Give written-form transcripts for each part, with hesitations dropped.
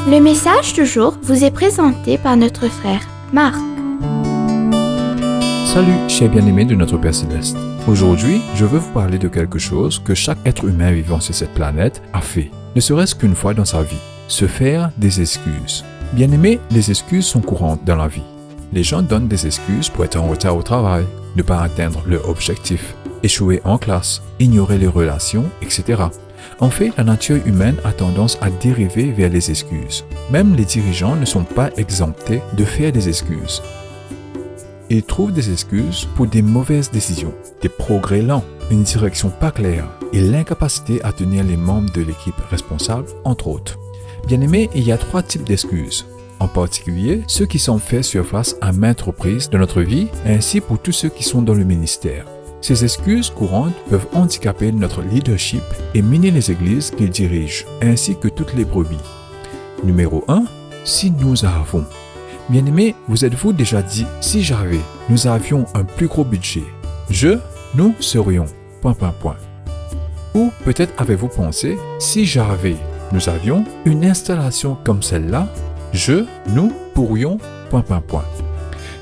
Le message du jour vous est présenté par notre frère Marc. Salut, chers bien-aimés de notre Père Céleste. Aujourd'hui, je veux vous parler de quelque chose que chaque être humain vivant sur cette planète a fait, ne serait-ce qu'une fois dans sa vie, se faire des excuses. Bien-aimés, les excuses sont courantes dans la vie. Les gens donnent des excuses pour être en retard au travail, ne pas atteindre leur objectif, échouer en classe, ignorer les relations, etc. En fait, la nature humaine a tendance à dériver vers les excuses. Même les dirigeants ne sont pas exemptés de faire des excuses. Ils trouvent des excuses pour des mauvaises décisions, des progrès lents, une direction pas claire et l'incapacité à tenir les membres de l'équipe responsable, entre autres. Bien-aimés, il y a 3 types d'excuses. En particulier, ceux qui sont faits surface à maintes reprises dans notre vie, ainsi pour tous ceux qui sont dans le ministère. Ces excuses courantes peuvent handicaper notre leadership et miner les églises qu'ils dirigent, ainsi que toutes les brebis. Numéro 1. Si nous avons. Bien-aimés, vous êtes-vous déjà dit, si j'avais, nous avions un plus gros budget. Nous serions, ... Ou peut-être avez-vous pensé, si j'avais, nous avions une installation comme celle-là, nous pourrions, ...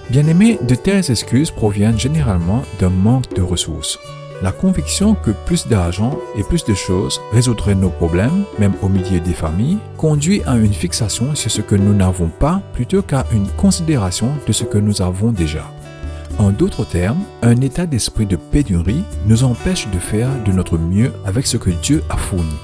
Bien-aimés, de telles excuses proviennent généralement d'un manque de ressources. La conviction que plus d'argent et plus de choses résoudraient nos problèmes, même au milieu des familles, conduit à une fixation sur ce que nous n'avons pas plutôt qu'à une considération de ce que nous avons déjà. En d'autres termes, un état d'esprit de pénurie nous empêche de faire de notre mieux avec ce que Dieu a fourni.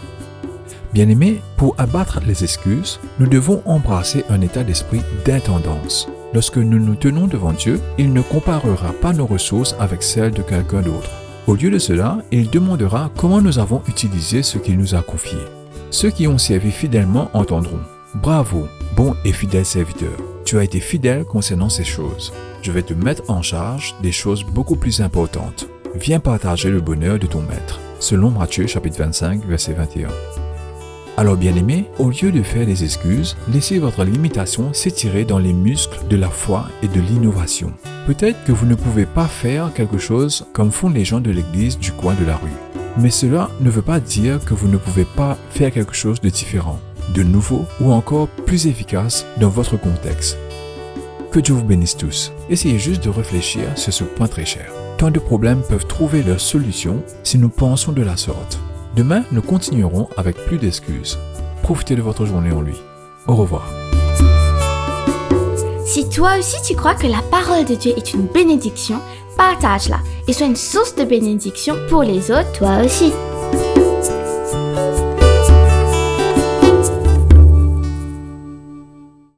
Bien-aimés, pour abattre les excuses, nous devons embrasser un état d'esprit d'intendance. Lorsque nous nous tenons devant Dieu, il ne comparera pas nos ressources avec celles de quelqu'un d'autre. Au lieu de cela, il demandera comment nous avons utilisé ce qu'il nous a confié. Ceux qui ont servi fidèlement entendront « Bravo, bon et fidèle serviteur, tu as été fidèle concernant ces choses. Je vais te mettre en charge des choses beaucoup plus importantes. Viens partager le bonheur de ton maître. » Selon Matthieu chapitre 25, verset 21. Alors bien-aimés, au lieu de faire des excuses, laissez votre limitation s'étirer dans les muscles de la foi et de l'innovation. Peut-être que vous ne pouvez pas faire quelque chose comme font les gens de l'église du coin de la rue. Mais cela ne veut pas dire que vous ne pouvez pas faire quelque chose de différent, de nouveau ou encore plus efficace dans votre contexte. Que Dieu vous bénisse tous. Essayez juste de réfléchir sur ce point très cher. Tant de problèmes peuvent trouver leur solution si nous pensons de la sorte. Demain, nous continuerons avec plus d'excuses. Profitez de votre journée en lui. Au revoir. Si toi aussi tu crois que la parole de Dieu est une bénédiction, partage-la et sois une source de bénédiction pour les autres, toi aussi.